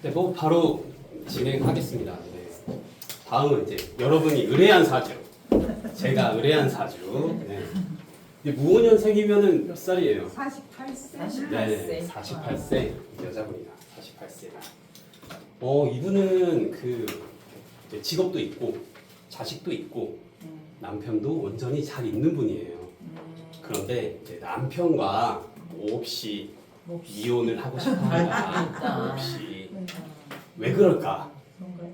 네, 뭐 바로 진행하겠습니다. 네. 다음은 이제 여러분이 의뢰한 사주, 제가 의뢰한 사주. 네. 이제 무오년생이면은 몇 살이에요? 48세. 네, 48세 여자분이다. 48세다. 이분은 그 이제 직업도 있고 자식도 있고 남편도 온전히 잘 있는 분이에요. 그런데 이제 남편과 몹시 이혼을 하고 싶어합니다. 몹시. 왜 그럴까?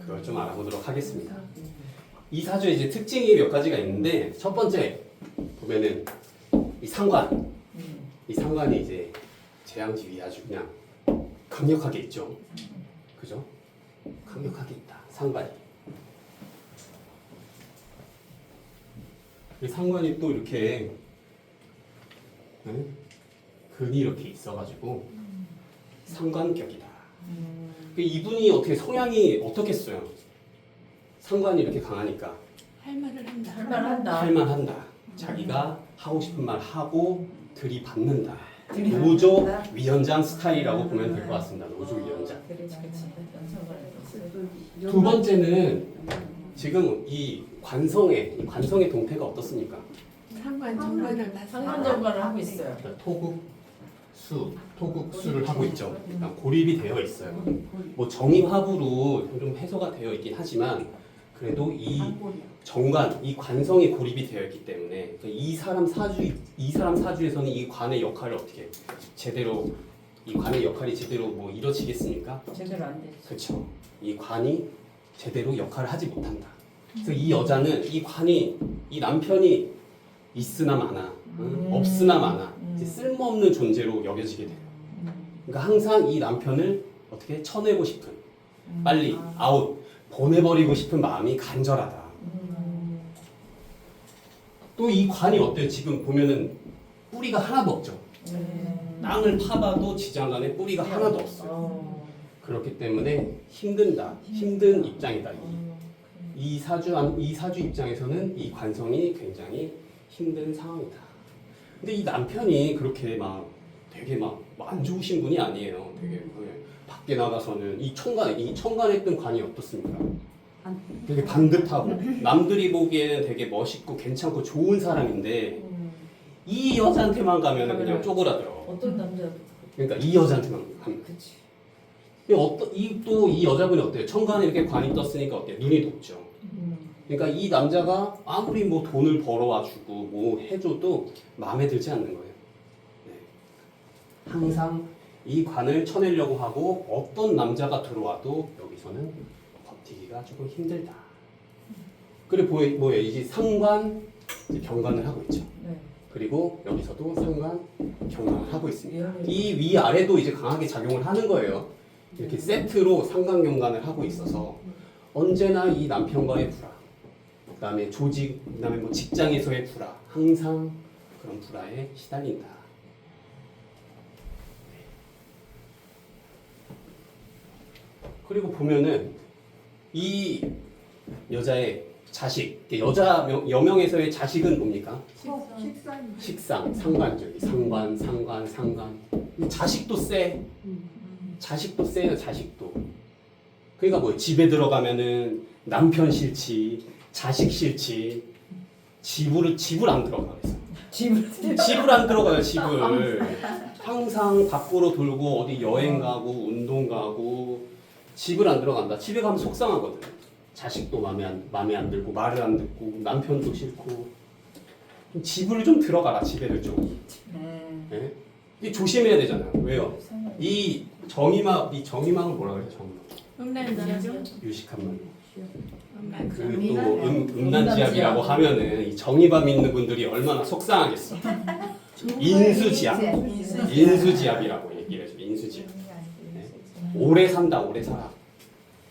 그걸 좀 알아보도록 하겠습니다. 이 사주에 이제 특징이 몇 가지가 있는데 첫 번째 보면은 이 상관, 이 상관이 이제 재앙지위 아주 그냥 강력하게 있죠. 그죠? 강력하게 있다. 상관이. 이 상관이 또 이렇게 네? 근이 이렇게 있어가지고 상관격이다. 이분이 어떻게 성향이 어떻겠어요? 상관이 이렇게 강하니까 할 말을 한다. 할만한다. 자기가 하고 싶은 말 하고 들이받는다. 노조 위원장 스타일이라고 보면 될 것 같습니다. 노조 위원장. 두 번째는 지금 이 관성의 동태가 어떻습니까? 상관 정관을 다 상관정관을 하고 있어요. 토국수를 하고 있죠. 그러니까 고립이 되어 있어요. 뭐 정임합으로 좀 해소가 되어 있긴 하지만 그래도 이 정관, 이 관성이 고립이 되어 있기 때문에 이 사람 사주에서는 이 관의 역할을 어떻게 제대로 이 관의 역할이 제대로 뭐 이루어지겠습니까? 제대로 안 되지. 그렇죠. 이 관이 제대로 역할을 하지 못한다. 그래서 이 여자는 이 남편이 있으나 마나, 없으나 마나 이제 쓸모없는 존재로 여겨지게 돼요. 그러니까 항상 이 남편을 어떻게 쳐내고 싶은, 빨리 아웃, 보내버리고 싶은 마음이 간절하다. 또 이 관이 어때요? 지금 보면은 뿌리가 하나도 없죠. 땅을 파봐도 지장간에 뿌리가 하나도 없어요. 그렇기 때문에 힘든 입장이다. 이 사주 입장에서는 이 관성이 굉장히 힘든 상황이다. 근데 이 남편이 그렇게 되게 안 좋으신 분이 아니에요. 되게 밖에 나가서는 이 청간했던 관이 어떻습니까? 되게 반듯하고 남들이 보기에는 되게 멋있고 괜찮고 좋은 사람인데 이 여자한테만 가면 그냥 쪼그라들어. 어떤 남자? 그러니까 이 여자한테만 가면. 그치. 이 여자분이 어때요? 청간에 이렇게 관이 떴으니까 어때요? 눈이 높죠. 그러니까 이 남자가 아무리 뭐 돈을 벌어와주고 뭐 해줘도 마음에 들지 않는 거예요. 네. 항상 이 관을 쳐내려고 하고 어떤 남자가 들어와도 여기서는 버티기가 조금 힘들다. 그리고 뭐예요? 이제 상관, 이제 병관을 하고 있죠. 네. 그리고 여기서도 상관, 경관을 하고 있습니다. 이 위아래도 이제 강하게 작용을 하는 거예요. 이렇게 세트로 상관, 경관을 하고 있어서 언제나 이 남편과의 불화, 그다음에 그다음에 뭐 직장에서의 불화, 항상 그런 불화에 시달린다. 그리고 보면은 이 여자의 자식, 여명에서의 자식은 뭡니까? 식상, 상관죠. 상관. 자식도 세. 자식도 세요, 자식도. 그러니까 뭐 집에 들어가면은 남편 싫지, 자식 싫지, 집을 안 들어가 그래서. 집을 안 들어가요, 집을. 항상 밖으로 돌고 어디 여행 가고 운동 가고 집을 안 들어간다. 집에 가면 속상하거든. 자식도 마음에 안 들고 말을 안 듣고 남편도 싫고 집을 좀 들어가라. 집에를 좀. 네? 이 조심해야 되잖아요. 왜요? 이 정의망을 뭐라 그래요? 음란지압. 유식한 말로. 음란지압. 그또 음란지압이라고 하면은 이 정의감 있는 분들이 얼마나 속상하겠어. 인수지압이라고 얘기를 해줘. 인수지압. 네? 오래 산다, 오래 살아.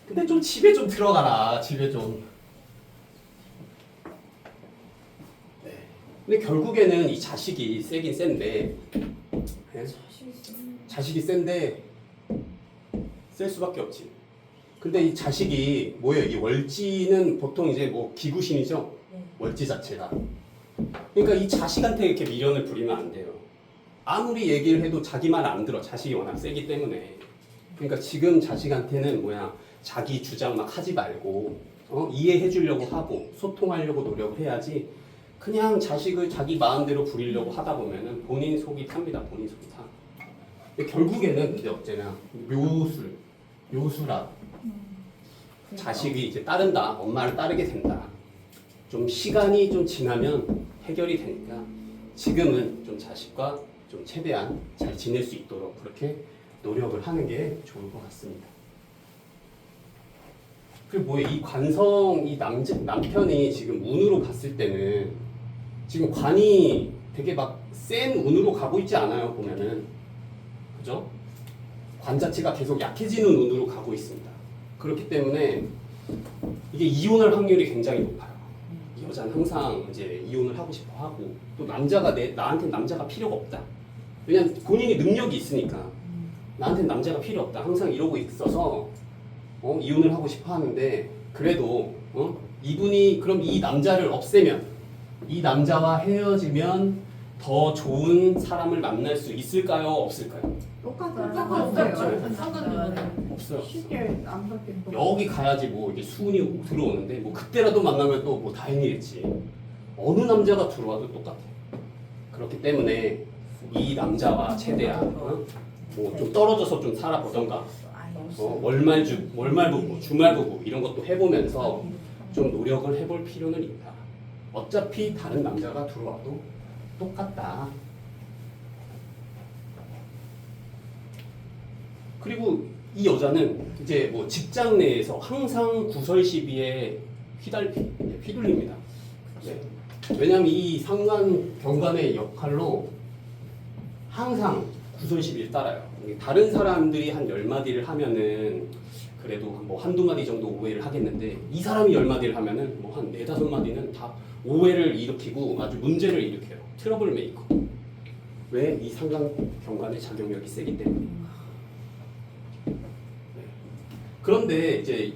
근데 좀 집에 좀 들어가라. 집에 좀. 네. 근데 결국에는 이 자식이 세긴 센데, 네? 자식이 센데 셀 수밖에 없지. 근데 이 자식이 뭐예요? 이 월지는 보통 이제 뭐 기구신이죠. 월지 자체가. 그러니까 이 자식한테 이렇게 미련을 부리면 안 돼요. 아무리 얘기를 해도 자기 말 안 들어. 자식이 워낙 세기 때문에. 그러니까 지금 자식한테는 뭐야 자기 주장 막 하지 말고 이해해 주려고 하고 소통하려고 노력을 해야지 그냥 자식을 자기 마음대로 부리려고 하다 보면은 본인 속이 탑니다. 본인 속이 타. 근데 결국에는 이제 어째나 묘수라 자식이 이제 따른다. 엄마를 따르게 된다. 좀 시간이 좀 지나면 해결이 되니까 지금은 좀 자식과 좀 최대한 잘 지낼 수 있도록 그렇게 노력을 하는 게 좋을 것 같습니다. 그리고 뭐 이 관성 이 남편이 지금 운으로 갔을 때는 지금 관이 되게 막 센 운으로 가고 있지 않아요 보면은 그죠? 관 자체가 계속 약해지는 운으로 가고 있습니다. 그렇기 때문에 이게 이혼할 확률이 굉장히 높아요. 이 여자는 항상 이제 이혼을 하고 싶어 하고 또 남자가 나한테 남자가 필요가 없다. 왜냐면 본인이 능력이 있으니까 나한테 남자가 필요 없다. 항상 이러고 있어서 이혼을 하고 싶어 하는데 그래도 이분이 그럼 이 남자를 없애면 이 남자와 헤어지면 더 좋은 사람을 만날 수 있을까요? 없을까요? 똑같아요. 없어요. 쉽게 안 바뀐 거. 여기 가야지 뭐 이게 수운이 들어오는데 뭐 그때라도 만나면 또 뭐 다행이겠지. 어느 남자가 들어와도 똑같아. 그렇기 때문에 이 남자와 최대한 뭐 좀 떨어져서 좀 살아보던가 월말부부, 주말부부 이런 것도 해보면서 좀 노력을 해볼 필요는 있다. 어차피 다른 남자가 들어와도 똑같다. 그리고 이 여자는 이제 뭐 직장 내에서 항상 구설 시비에 휘둘립니다. 네. 왜냐하면 이 상관 경관의 역할로 항상 구설 시비를 따라요. 다른 사람들이 한 10마디를 하면은 그래도 뭐 한두 마디 정도 오해를 하겠는데 이 사람이 10마디를 하면은 뭐 한 4-5마디는 다 오해를 일으키고 아주 문제를 일으켜요. 트러블 메이커. 왜? 이 상관 경관의 작용력이 세기 때문에. 그런데 이제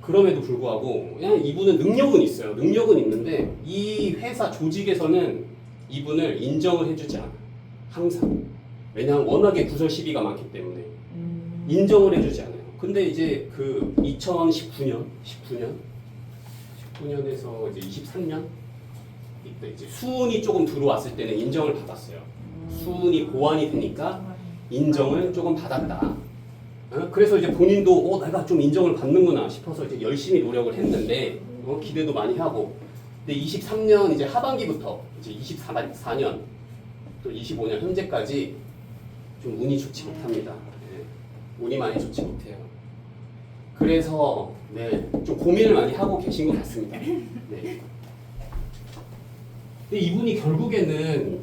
그럼에도 불구하고 그냥 이분은 능력은 있어요. 능력은 있는데 이 회사 조직에서는 이분을 인정을 해주지 않아. 항상. 왜냐하면 워낙에 구설 시비가 많기 때문에 인정을 해주지 않아요. 근데 이제 그 2019년에서 이제 23년 이때 이제 수운이 조금 들어왔을 때는 인정을 받았어요. 수운이 보완이 되니까 인정을 조금 받았다. 그래서 이제 본인도 내가 좀 인정을 받는구나 싶어서 이제 열심히 노력을 했는데 기대도 많이 하고 근데 23년 이제 하반기부터 이제 24년 또 25년 현재까지 좀 운이 좋지 못합니다. 네. 운이 많이 좋지 못해요. 그래서 좀 고민을 많이 하고 계신 것 같습니다. 네. 근데 이분이 결국에는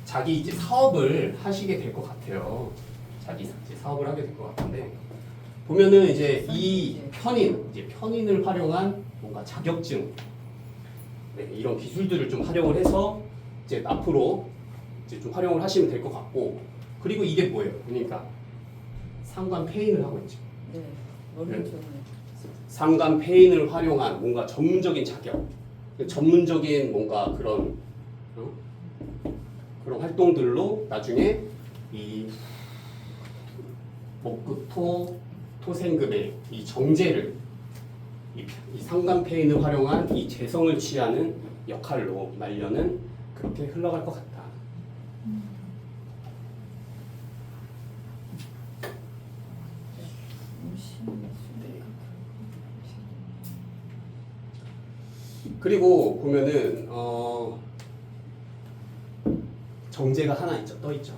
자기 이제 사업을 하시게 될 것 같아요. 자기 이제 사업을 하게 될 것 같은데 보면은 이제 이 편인을 활용한 뭔가 자격증 이런 기술들을 좀 활용을 해서 이제 앞으로 이제 좀 활용을 하시면 될 것 같고 그리고 이게 뭐예요? 그러니까 상관 폐인을 하고 있죠. 네. 상관 폐인을 활용한 뭔가 전문적인 자격, 전문적인 뭔가 그런 활동들로 나중에 이 목급토 토생금의 이 정제를 이 상관 폐인을 활용한 이 재성을 취하는 역할로 말년은 그렇게 흘러갈 것 같다. 그리고 보면은 정제가 하나 있죠, 떠 있죠.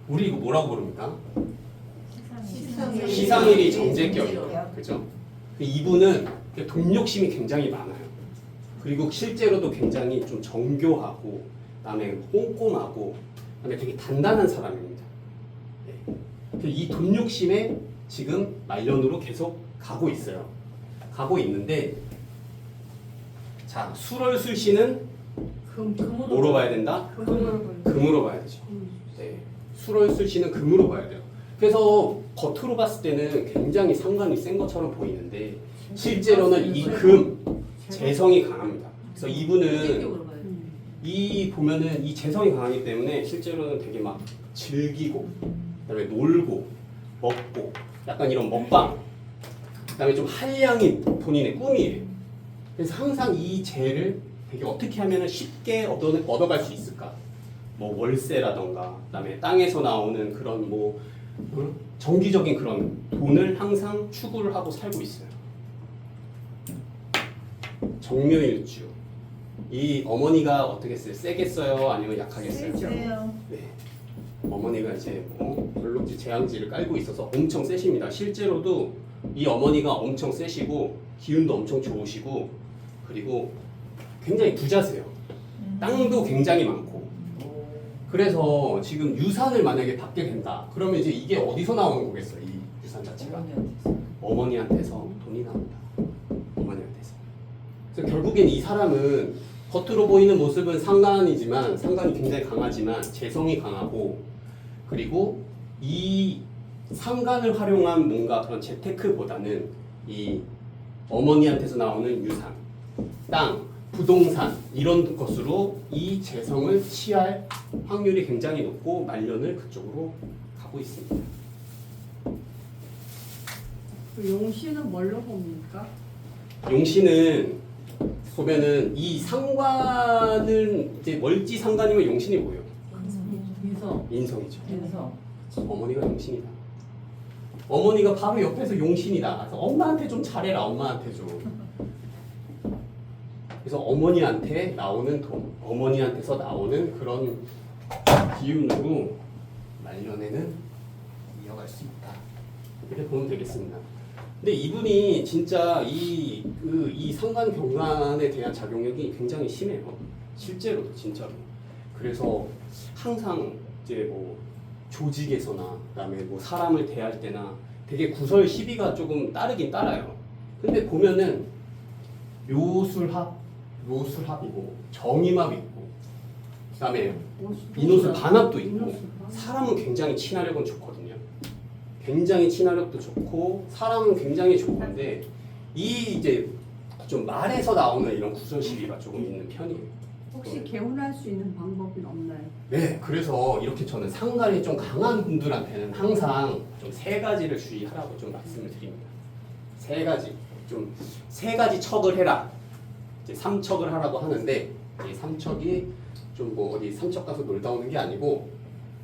우리 이거 뭐라고 부릅니까? 시상일이 정제격이에요, 그죠? 이분은 돈 욕심이 굉장히 많아요. 그리고 실제로도 굉장히 좀 정교하고, 그다음에 꼼꼼하고, 그다음에 되게 단단한 사람입니다. 네. 이 돈 욕심에 지금 말년으로 계속 가고 있어요. 가고 있는데, 자 술월술씨는 뭐로 봐야 된다? 금으로 봐야 되죠. 네. 술월술씨는 금으로 봐야 돼요. 그래서 겉으로 봤을 때는 굉장히 상관이 센 것처럼 보이는데 실제로는 이 금 재성이 강합니다. 그래서 이분은 보면은 이 재성이 강하기 때문에 실제로는 되게 막 즐기고 그다음에 놀고 먹고 약간 이런 먹방, 그다음에 좀 한량이 본인의 꿈이에요. 그래서 항상 이 재를 되게 어떻게 하면 쉽게 얻어갈 수 있을까? 뭐 월세라던가, 그다음에 땅에서 나오는 그런 뭐 정기적인 그런 돈을 항상 추구를 하고 살고 있어요. 정묘일주. 이 어머니가 어떻게 써요? 세게 써요? 아니면 약하게 써요? 세요. 네. 어머니가 이제 별록지 재앙지를 깔고 있어서 엄청 세십니다. 실제로도 이 어머니가 엄청 세시고 기운도 엄청 좋으시고 그리고 굉장히 부자세요. 땅도 굉장히 많고. 그래서 지금 유산을 만약에 받게 된다. 그러면 이제 이게 어디서 나오는 거겠어? 이 유산 자체가 어머니한테서 돈이 나온다. 어머니한테서. 그래서 결국엔 이 사람은 겉으로 보이는 모습은 상관이지만 상관이 굉장히 강하지만 재성이 강하고 그리고 이 상관을 활용한 뭔가 그런 재테크보다는 이 어머니한테서 나오는 유산, 땅, 부동산 이런 것으로 이 재성을 취할 확률이 굉장히 높고 말년을 그쪽으로 가고 있습니다. 그 용신은 뭘로 봅니까? 용신은 보면은 이 상관은 이제 멀지 상관이면 용신이 뭐예요? 인성. 인성이죠. 인성. 어머니가 용신이다. 어머니가 바로 옆에서 용신이다. 그래서 엄마한테 좀 잘해라. 엄마한테 좀. 그래서 어머니한테 나오는 돈, 어머니한테서 나오는 그런 기운으로 말년에는 이어갈 수 있다. 이렇게 보면 되겠습니다. 근데 이분이 진짜 이 상관 경관에 대한 작용력이 굉장히 심해요. 실제로도 진짜로. 그래서 항상 이제 뭐 조직에서나 그다음에 뭐 사람을 대할 때나 되게 구설 시비가 조금 따르긴 따라요. 근데 보면은 묘술합이고 정임합이 있고 그다음에 인호술 반합도 있고 사람은 굉장히 친화력은 좋거든요. 굉장히 친화력도 좋고 사람은 굉장히 좋은데 이 이제 좀 말에서 나오는 이런 구설 시비가 조금 있는 편이에요. 혹시 개운할 수 있는 방법이 없나요? 네, 그래서 이렇게 저는 상관이 좀 강한 분들한테는 항상 좀 세 가지를 주의하라고 좀 말씀을 드립니다. 세 가지 척을 해라. 이제 삼척을 하라고 하는데 이 삼척이 좀 뭐 어디 삼척 가서 놀다 오는 게 아니고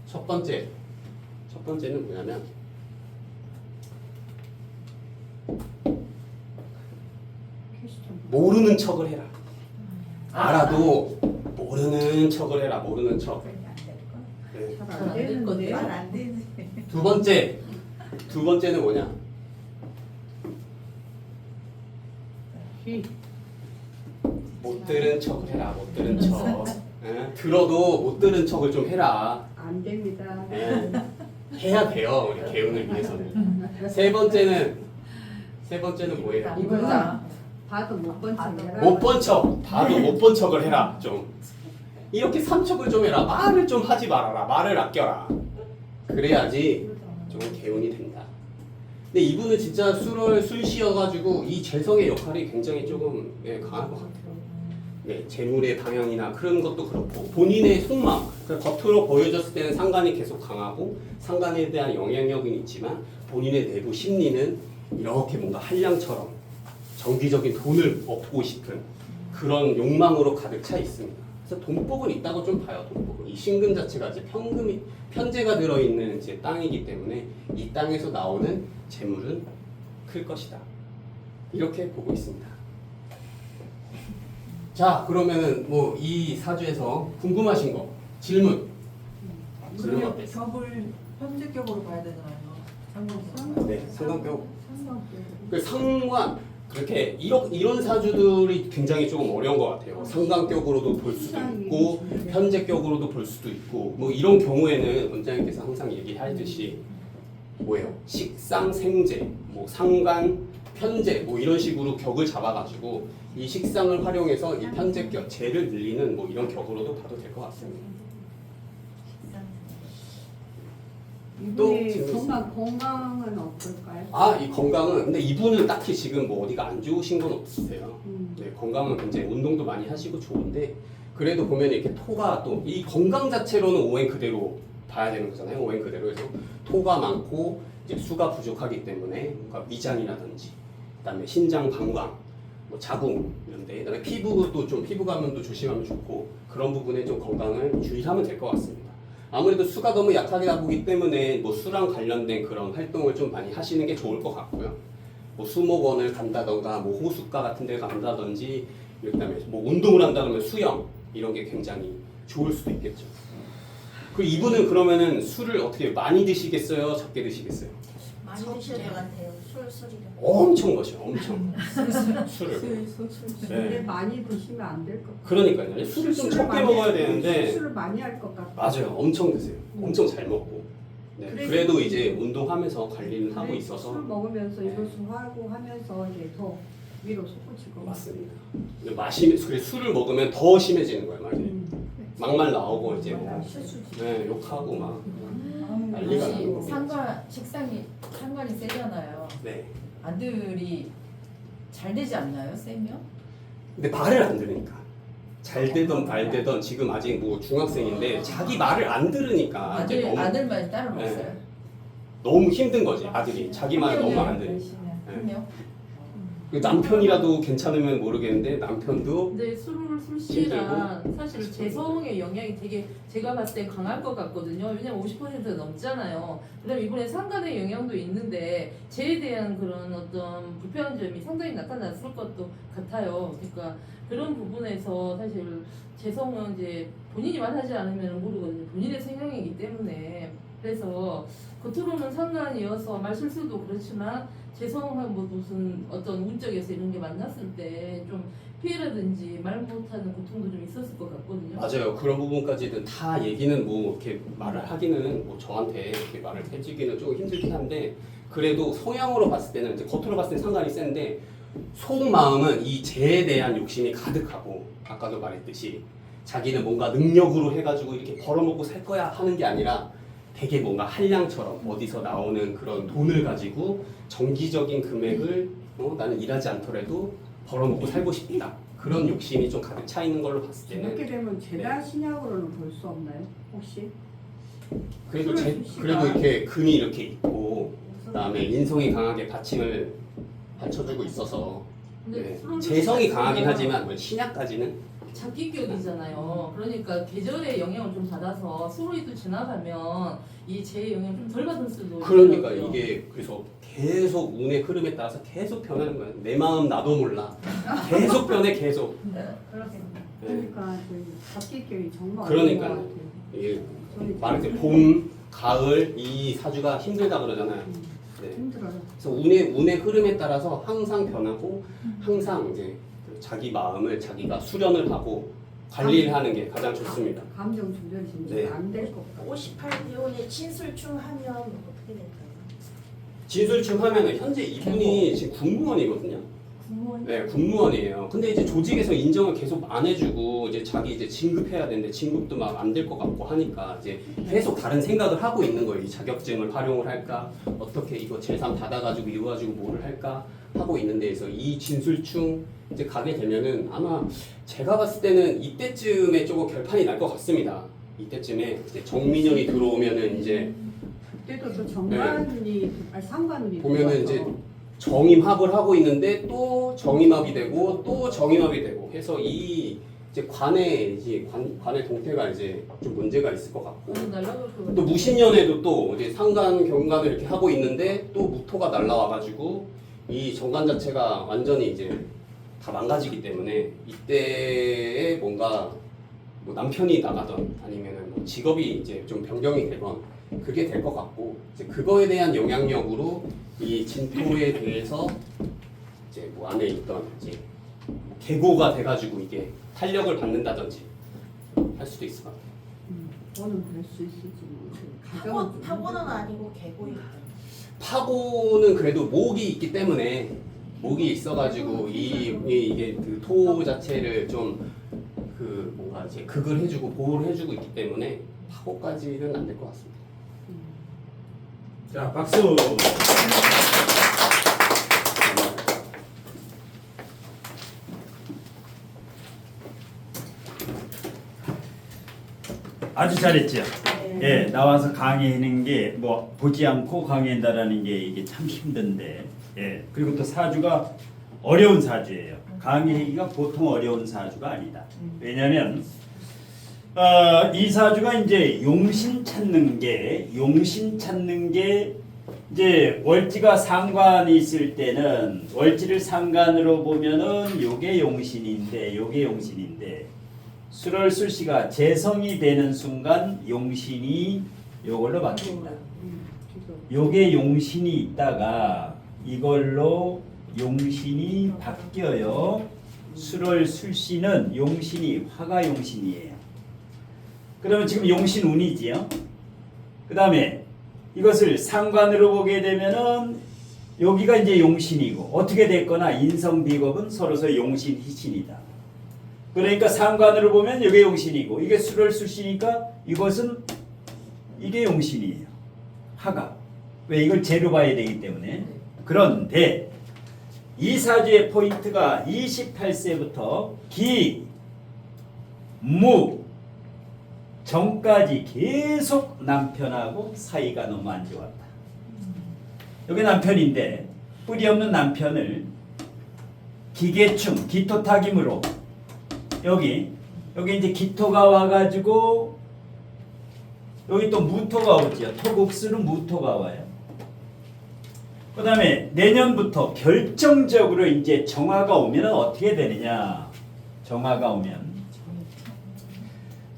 첫 번째는 뭐냐면 모르는 척을 해라. 알아도 모르는 척을 해라. 모르는 척. 네. 안 되는데. 말안 되지. 두 번째는 뭐냐? 못 들은 척을 해라. 못 들은 척. 예? 들어도 못 들은 척을 좀 해라. 안 됩니다. 예. 해야 돼요. 우리 개운을 위해서는. 세 번째는 뭐예요? 이거다. 봐도 못 본 척해라. 못 본 척. 봐도 못 본 척을 해라. 좀. 이렇게 삼척을 좀 해라. 말을 좀 하지 말아라. 말을 아껴라. 그래야지 좀 개운이 된다. 근데 이분은 진짜 술 쉬어가지고 이 재성의 역할이 굉장히 조금 강한 것 같아요. 네, 재물의 방향이나 그런 것도 그렇고 본인의 속마음, 그러니까 겉으로 보여졌을 때는 상관이 계속 강하고 상관에 대한 영향력은 있지만 본인의 내부 심리는 이렇게 뭔가 한량처럼 정기적인 돈을 얻고 싶은 그런 욕망으로 가득 차 있습니다. 그래서 돈복은 있다고 좀 봐요. 돈복은 이 신금 자체가 이제 편재가 들어있는 이제 땅이기 때문에 이 땅에서 나오는 재물은 클 것이다. 이렇게 보고 있습니다. 자, 그러면은 뭐 이 사주에서 궁금하신 거 질문. 격을 현재격으로 봐야 되잖아요. 네, 상관격. 그 상관 그렇게 이런 사주들이 굉장히 조금 어려운 것 같아요. 상관격으로도 볼 수도 있고 현재격으로도 볼 수도 있고 뭐 이런 경우에는 원장님께서 항상 얘기하듯이 뭐예요? 식상생재, 뭐 상관, 편재 뭐 이런 식으로 격을 잡아가지고 이 식상을 활용해서 이 편재격, 재를 늘리는 뭐 이런 격으로도 봐도 될 것 같습니다. 또 이분의 질문 건강은 어떨까요? 아, 이 건강은 근데 이분은 딱히 지금 뭐 어디가 안 좋으신 건 없으세요. 네, 건강은 굉장히 운동도 많이 하시고 좋은데 그래도 보면 이렇게 토가 또 이 건강 자체로는 오행 그대로 봐야 되는 거잖아요. 오행 그대로 해서 토가 많고 이제 수가 부족하기 때문에 뭔가 위장이라든지 그다음에 신장 방광, 뭐 자궁 이런데 그다음에 피부도 좀 피부 감염도 조심하면 좋고 그런 부분에 좀 건강을 주의하면 될 것 같습니다. 아무래도 수가 너무 약하게 나보기 때문에 뭐 수랑 관련된 그런 활동을 좀 많이 하시는 게 좋을 것 같고요. 뭐 수목원을 간다던가 뭐 호숫가 같은 데 간다든지 그다음에 뭐 운동을 한다 그러면 수영 이런 게 굉장히 좋을 수도 있겠죠. 그 이분은 그러면은 술을 어떻게 많이 드시겠어요? 적게 드시겠어요? 많이 드셔야 될 것 같아요. 술이요. 엄청 마셔요. 엄청 술을. 근데 네. 많이 드시면 안 될 것 같아요. 그러니까요. 술을 좀 적게 많이 먹어야 할- 되는데 술을 많이 할 것 같아요. 맞아요. 엄청 드세요. 엄청 잘 먹고. 네. 그래도 이제 운동하면서 관리는 하고 술 있어서 먹으면서 네. 이것을 하고 하면서 이제 더 위로 솟구치고. 맞습니다. 근데 그래 술을 먹으면 더 심해지는 거예요, 말이. 음. 막말 나오고 이제 뭐 맞아요. 실수지. 네, 욕하고 막 난리가 혹시 나고. 상관이 세잖아요. 네. 아들이 잘 되지 않나요, 세면? 근데 말을 안 들으니까. 잘 되던 말 되던 지금 아직 뭐 중학생인데 자기 말을 안 들으니까 이제 아들만 따로 네. 없어요. 너무 힘든 거지 아들이 자기 말을 너무 안 들으니까. 네. 그럼요. 그 남편이라도 괜찮으면 모르겠는데 남편도 근데 술 씨랑 사실 재성의 영향이 되게 제가 봤을 때 강할 것 같거든요. 왜냐면 50%가 넘잖아요. 그다음 이번에 상간의 영향도 있는데 재에 대한 그런 어떤 불편한 점이 상당히 나타났을 것도 같아요. 그러니까 그런 부분에서 사실 재성은 이제 본인이 말하지 않으면 모르거든요. 본인의 성향이기 때문에 그래서 겉으로는 상관이어서 말실수도 그렇지만 재성하고 뭐 무슨 어떤 운적에서 이런 게 만났을 때 좀 피해라든지 말 못하는 고통도 좀 있었을 것 같거든요. 맞아요. 그런 부분까지는 다 얘기는 뭐 이렇게 말을 하기는 뭐 저한테 이렇게 말을 해주기는 조금 힘들긴 한데 그래도 성향으로 봤을 때는 이제 겉으로 봤을 때 상관이 센데 속마음은 이 재에 대한 욕심이 가득하고 아까도 말했듯이 자기는 뭔가 능력으로 해가지고 이렇게 벌어먹고 살 거야 하는 게 아니라 되게 뭔가 한량처럼 어디서 나오는 그런 돈을 가지고 정기적인 금액을 나는 일하지 않더라도 벌어먹고 살고 싶다. 그런 욕심이 좀 가득 차 있는 걸로 봤을 이렇게 때는 되면 재단 신약으로는 볼 수 없나요? 혹시? 그래도 술을 드시다. 그래도 이렇게 금이 이렇게 있고 그다음에 인성이 강하게 받침을 받쳐주고 있어서 근데 네. 술을 재성이 강하긴 드시면 하지만 뭐 신약까지는 장기격이잖아요. 그러니까 계절의 영향을 좀 받아서 수로이도 지나가면 이 재의 영향을 좀 덜 받을 수도 그러니까 있더라고요. 이게 그래서 계속 운의 흐름에 따라서 계속 변하는 거예요. 내 마음 나도 몰라. 계속 변해 계속. 네. 그렇습니다. 네. 그러니까 바뀌기 정말 그러니까요. 어려운 것 같아요. 이게 저는 말할 때 봄, 가을 이 사주가 힘들다 그러잖아요. 네. 힘들어요. 그래서 운의 흐름에 따라서 항상 변하고 항상 이제 그 자기 마음을 자기가 수련을 하고 관리를 하는 게 가장 좋습니다. 감정 조절이 네. 진짜 안 될 것 같아요. 58년에 진술충 하면 어떻게 될까요? 진술충 하면은 현재 이분이 지금 군무원이거든요. 공무원 네, 군무원이에요. 근데 이제 조직에서 인정을 계속 안 해주고 이제 자기 이제 진급해야 되는데 진급도 막 안 될 것 같고 하니까 이제 계속 다른 생각을 하고 있는 거예요. 이 자격증을 활용을 할까? 어떻게 이거 재산 받아가지고 이거 가지고 뭐를 할까? 하고 있는 데에서 이 진술충 이제 가게 되면은 아마 제가 봤을 때는 이때쯤에 조금 결판이 날 것 같습니다. 이때쯤에 이제 정민연이 들어오면은 이제 그때도 또 정관이 아니 상관이 보면은 들어와서 이제 정임합을 하고 있는데 또 정임합이 되고 또 정임합이 되고 해서 이 이제 관의 동태가 이제 좀 문제가 있을 것 같고 너무 날라갈 것 같아요. 또 무신년에도 또 이제 상관 경관을 이렇게 하고 있는데 또 무토가 날라와가지고 이 정관 자체가 완전히 이제 다 망가지기 때문에 이때에 뭔가 뭐 남편이 나가던 아니면은 뭐 직업이 이제 좀 변경이 되건 그게 될 것 같고 이제 그거에 대한 영향력으로 이 진토에 대해서 이제 뭐 안에 있던 이제 계고가 돼가지고 이게 탄력을 받는다든지 할 수도 있을 것 같아요. 저는 그럴 수 있을지 모르겠어요. 가정은 좀 파고는 힘들어요. 아니고 개고있다. 파고는 그래도 목이 있기 때문에 목이 있어가지고 이게 그 토 자체를 좀 그 뭔가 이제 극을 해주고 보호를 해주고 있기 때문에 파고까지는 안 될 것 같습니다. 자, 박수. 아주 잘했죠. 네. 네. 예, 나와서 강의하는 게 뭐 보지 않고 강의한다라는 게 이게 참 힘든데, 예, 그리고 또 사주가 어려운 사주예요. 강의하기가 보통 어려운 사주가 아니다. 왜냐하면 이 사주가 이제 용신 찾는 게 이제 월지가 상관이 있을 때는 월지를 상관으로 보면은 요게 용신인데 술월술시가 재성이 되는 순간 용신이 요걸로 바뀝니다. 요게 용신이 있다가 이걸로 용신이 바뀌어요. 술월술시는 용신이 화가 용신이에요. 그러면 지금 용신 운이지요. 그 다음에 이것을 상관으로 보게 되면은 여기가 이제 용신이고 어떻게 됐거나 인성비겁은 서로서 용신 희신이다. 그러니까 상관으로 보면 이게 용신이고 이게 술월술시니까 이것은 이게 용신이에요. 화가. 왜 이걸 재로 봐야 되기 때문에. 그런데 이 사주의 포인트가 28세부터 기, 무, 정까지 계속 남편하고 사이가 너무 안 좋았다. 여기 남편인데 뿌리 없는 남편을 기계충, 기토타김으로 여기 이제 기토가 와가지고 여기 또 무토가 오죠. 토국수는 무토가 와요. 그 다음에 내년부터 결정적으로 이제 정화가 오면 어떻게 되느냐. 정화가 오면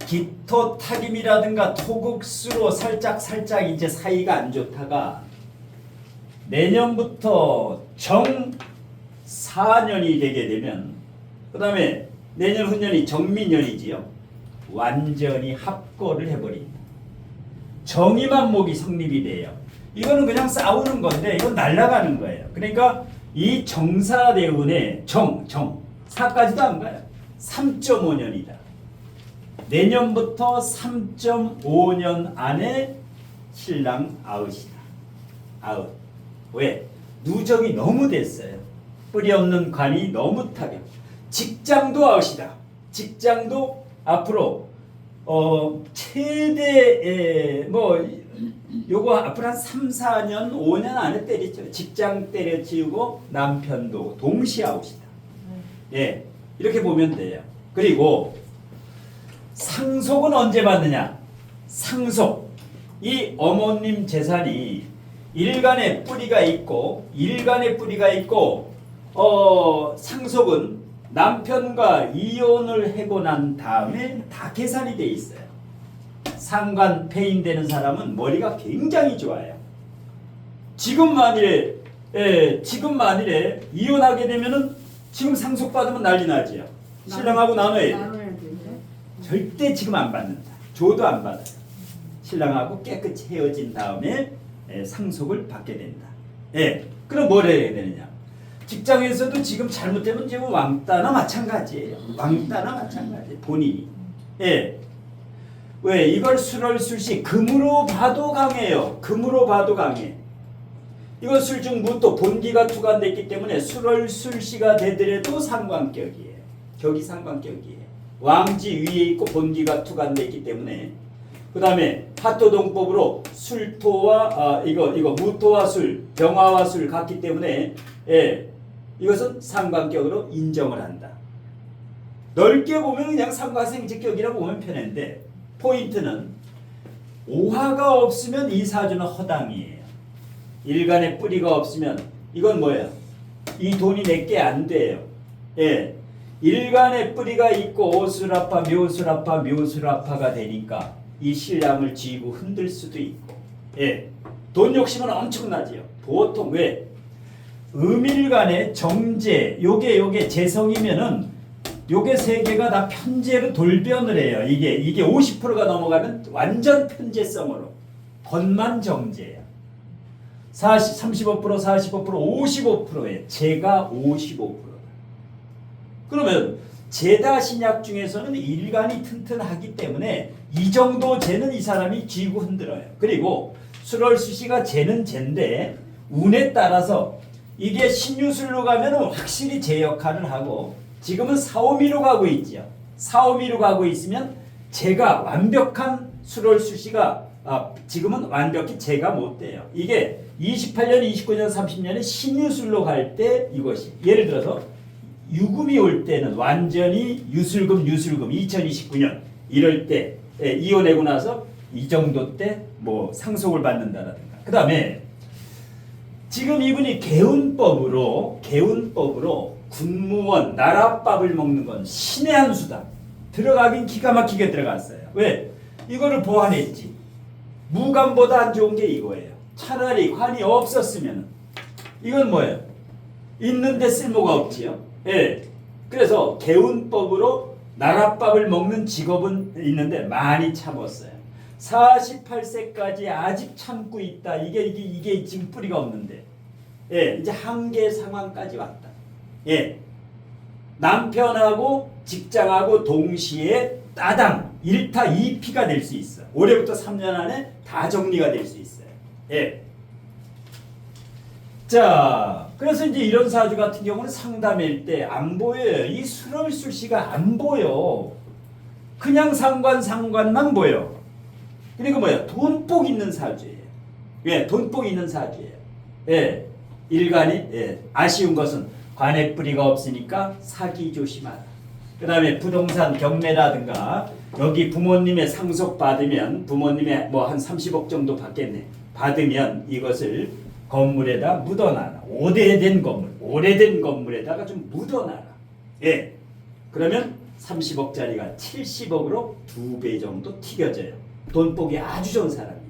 기토타김이라든가 토국수로 살짝 이제 사이가 안 좋다가 내년부터 정사년이 되게 되면 그 다음에 내년 후년이 정미년이지요. 완전히 합거를 해버립니다. 정의만목이 성립이 돼요. 이거는 그냥 싸우는 건데 이건 날아가는 거예요. 그러니까 이 정사대운의 사까지도 안 가요. 3.5년이다. 내년부터 3.5년 안에 신랑 아웃이다. 아웃. 왜? 누적이 너무 됐어요. 뿌리 없는 관이 너무 타격. 직장도 아웃이다. 직장도 앞으로 최대 요거 앞으로 한 3, 4년, 5년 안에 때리죠. 직장 때려치우고 남편도 동시에 아웃이다. 예, 이렇게 보면 돼요. 그리고 상속은 언제 받느냐? 상속. 이 어머님 재산이 일간에 뿌리가 있고 상속은 남편과 이혼을 하고 난 다음에 다 계산이 돼 있어요. 상관 폐인되는 사람은 머리가 굉장히 좋아요. 지금 만일에 이혼하게 되면은 지금 상속 받으면 난리 나지요. 신랑하고 나눠야 돼. 절대 지금 안 받는다. 줘도 안 받아요. 신랑하고 깨끗이 헤어진 다음에 상속을 받게 된다. 예. 그럼 뭘 해야 되느냐? 직장에서도 지금 잘못되면 지금 왕따나 마찬가지예요. 왕따나 마찬가지. 본인이. 예. 왜? 이걸 술월술시 금으로 봐도 강해요. 금으로 봐도 강해. 이건 술중무토 본기가 투관됐기 때문에 술월술시가 되더라도 상관격이에요. 격이 상관격이에요. 왕지 위에 있고 본기가 투관됐기 때문에 그 다음에 화토동법으로 술토와 이거 무토와 술, 병화와 술 같기 때문에 이것은 상관격으로 인정을 한다. 넓게 보면 그냥 상관생직격이라고 보면 편한데 포인트는 오화가 없으면 이 사주는 허당이에요. 일간에 뿌리가 없으면 이건 뭐예요? 이 돈이 내게 안 돼요. 예. 일간에 뿌리가 있고 오수라파, 묘수라파가 되니까 이 신랑을 쥐고 흔들 수도 있고, 예, 돈 욕심은 엄청나지요. 보통 왜? 음일간의 정제, 요게 재성이면은 요게 세 개가 다 편제로 돌변을 해요. 이게 50%가 넘어가면 완전 편제성으로 겉만 정제야. 35%, 55%예요. 제가 55%. 그러면 제다 신약 중에서는 일간이 튼튼하기 때문에 이 정도 재는 이 사람이 쥐고 흔들어요. 그리고 술월수시가 재는 재인데 운에 따라서 이게 신유술로 가면 확실히 제 역할을 하고 지금은 사오미로 가고 있죠. 사오미로 가고 있으면 제가 완벽한 술월수시가 지금은 완벽히 제가 못 돼요. 이게 28년, 29년, 30년에 신유술로 갈 때 이것이 예를 들어서 유금이 올 때는 완전히 유술금 2029년 이럴 때 이혼하고 나서 이 정도 때 뭐 상속을 받는다라든가. 그 다음에 지금 이분이 개운법으로 군무원 나라밥을 먹는 건 신의 한 수다. 들어가긴 기가 막히게 들어갔어요. 왜? 이거를 보완했지. 무관보다 안 좋은 게 이거예요. 차라리 관이 없었으면 이건 뭐예요? 있는데 쓸모가 없지요. 예. 그래서 개운법으로 나라밥을 먹는 직업은 있는데 많이 참았어요. 48세까지 아직 참고 있다. 이게 지금 뿌리가 없는데. 예, 이제 한계 상황까지 왔다. 예. 남편하고 직장하고 동시에 따당 1타 2피가 될 수 있어. 올해부터 3년 안에 다 정리가 될 수 있어요. 예. 자, 그래서 이제 이런 사주 같은 경우는 상담일 때 안 보여요. 이 술월술씨가 안 보여. 그냥 상관만 보여. 그리고 뭐야? 돈복 있는 사주예요. 예, 돈복 있는 사주예요. 예, 일간이 아쉬운 것은 관의 뿌리가 없으니까 사기 조심하라. 그 다음에 부동산 경매라든가 여기 부모님의 상속 받으면 부모님의 뭐 한 30억 정도 받겠네. 받으면 이것을 건물에다 묻어놔라. 오래된 건물에다가 좀 묻어놔라. 예, 그러면 30억짜리가 70억으로 2배 정도 튀겨져요. 돈복이 아주 좋은 사람이에요.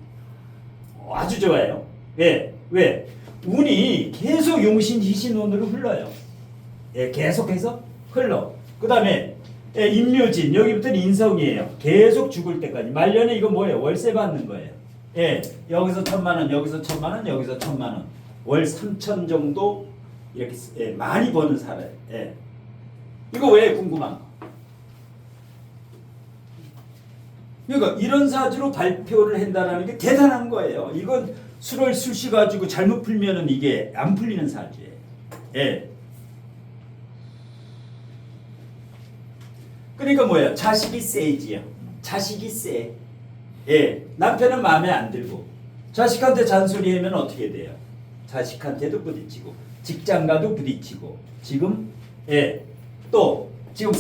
아주 좋아요. 예, 왜? 운이 계속 용신, 희신 운으로 흘러요. 예, 계속해서 흘러. 그 다음에 임묘진, 여기부터는 인성이에요. 계속 죽을 때까지. 말년에 이거 뭐예요? 월세 받는 거예요. 예, 여기서 1,000만 원, 여기서 1,000만 원, 여기서 1,000만 원. 월 3,000 정도 이렇게 많이 버는 살아요. 예. 이거 왜 궁금한 거? 그러니까 이런 사주로 발표를 한다는 게 대단한 거예요. 이건 술씨 가지고 잘못 풀면은 이게 안 풀리는 사주예요. 예. 그러니까 뭐예요? 자식이 세지요. 자식이 세. 예. 남편은 마음에 안 들고 자식한테 잔소리하면 어떻게 돼요? 자식한테도 부딪히고 직장가도 부딪히고 지금 또 지금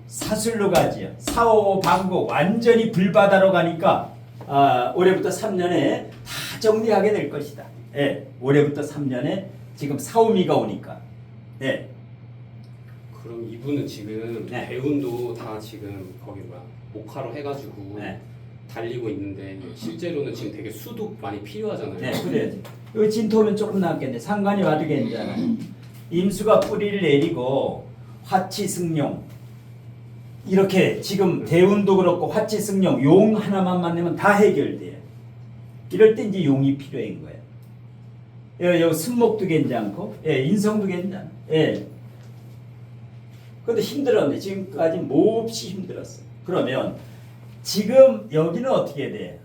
사술로 가지요. 사오 방국 완전히 불바다로 가니까 올해부터 3년에 다 정리하게 될 것이다. 예, 올해부터 3년에 지금 사오미가 오니까. 예. 그럼 이분은 지금 배운도 다 지금 거기 목화로 해가지고 달리고 있는데 실제로는 지금 되게 수도 많이 필요하잖아요. 네, 그래야지. 여기 진토면 조금 남겠네. 상관이 와도 괜찮아. 임수가 뿌리를 내리고 화치승용 이렇게 지금 대운도 그렇고 화치승용 용 하나만 만나면 다 해결돼요. 이럴 때 이제 용이 필요한 거예요. 여기 승목도 괜찮고, 인성도 괜찮아. 근데 힘들었네. 지금까지 몹시 힘들었어. 그러면 지금 여기는 어떻게 돼?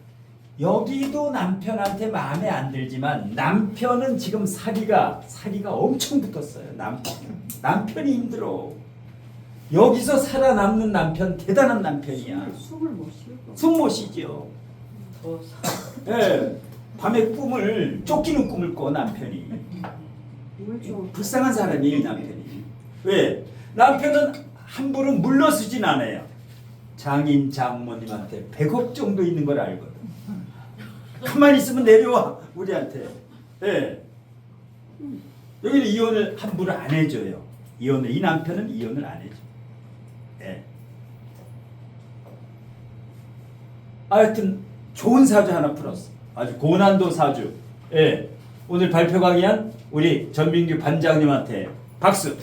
여기도 남편한테 마음에 안 들지만 남편은 지금 사리가 엄청 붙었어요. 남편이 힘들어. 여기서 살아남는 남편 대단한 남편이야. 숨을 못 쉬고. 숨 못 쉬죠. 예, 밤에 쫓기는 꿈을 꿔 남편이. 불쌍한 사람이에요 남편이. 왜? 남편은 함부로 물러서진 않아요. 장인 장모님한테 100억 정도 있는 걸 알거든. 가만히 있으면 내려와 우리한테. 예. 여기는 이혼을 함부로 안 해줘요. 이 남편은 이혼을 안 해줘. 예. 하여튼 좋은 사주 하나 풀었어. 아주 고난도 사주. 예. 오늘 발표 강의한 우리 전민규 반장님한테 박수.